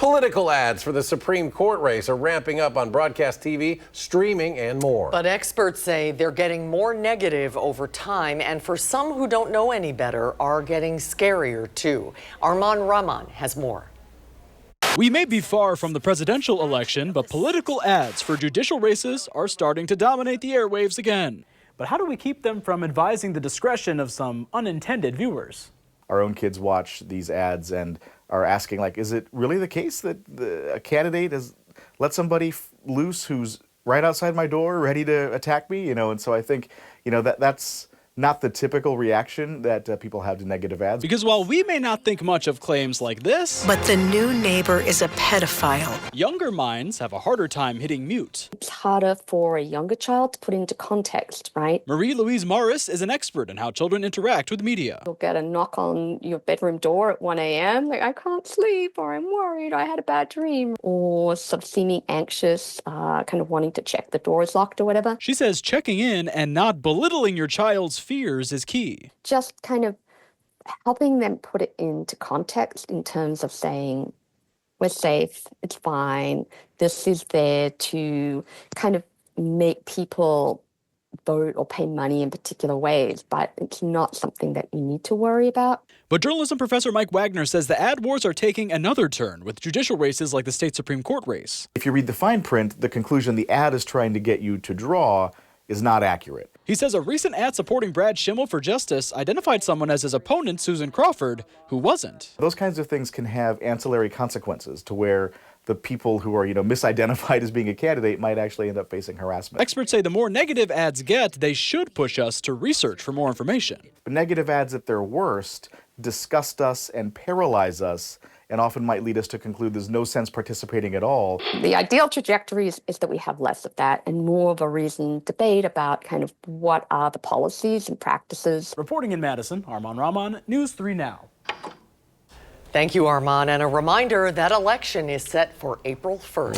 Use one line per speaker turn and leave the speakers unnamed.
Political ads for the Supreme Court race are ramping up on broadcast TV, streaming, and more.
But experts say they're getting more negative over time, and for some who don't know any better, are getting scarier too. Arman Rahman has more.
We may be far from the presidential election, but political ads for judicial races are starting to dominate the airwaves again. But how do we keep them from advising the discretion of some unintended viewers?
Our own kids watch these ads and are asking, like, is it really the case that a candidate has let somebody loose who's right outside my door ready to attack me? And so I think, that's not the typical reaction that people have to negative ads.
Because while we may not think much of claims like this,
but the new neighbor is a pedophile.
Younger minds have a harder time hitting mute.
It's harder for a younger child to put into context, right?
Marie-Louise Morris is an expert in how children interact with media.
You'll get a knock on your bedroom door at 1 a.m. Like, I can't sleep, or I'm worried, I had a bad dream, or sort of seeming anxious, kind of wanting to check the door is locked or whatever.
She says checking in and not belittling your child's fears is key.
Just kind of helping them put it into context in terms of saying, we're safe, it's fine, this is there to kind of make people vote or pay money in particular ways, but it's not something that you need to worry about.
But journalism professor Mike Wagner says the ad wars are taking another turn with judicial races like the state Supreme Court race.
If you read the fine print, the conclusion the ad is trying to get you to draw is not accurate.
He says a recent ad supporting Brad Schimmel for justice identified someone as his opponent, Susan Crawford, who wasn't.
Those kinds of things can have ancillary consequences to where the people who are, misidentified as being a candidate might actually end up facing harassment.
Experts say the more negative ads get, they should push us to research for more information.
But negative ads at their worst disgust us and paralyze us, and often might lead us to conclude there's no sense participating at all.
The ideal trajectory is that we have less of that and more of a reasoned debate about kind of what are the policies and practices.
Reporting in Madison, Arman Rahman, News 3 Now.
Thank you, Arman. And a reminder that election is set for April 1st.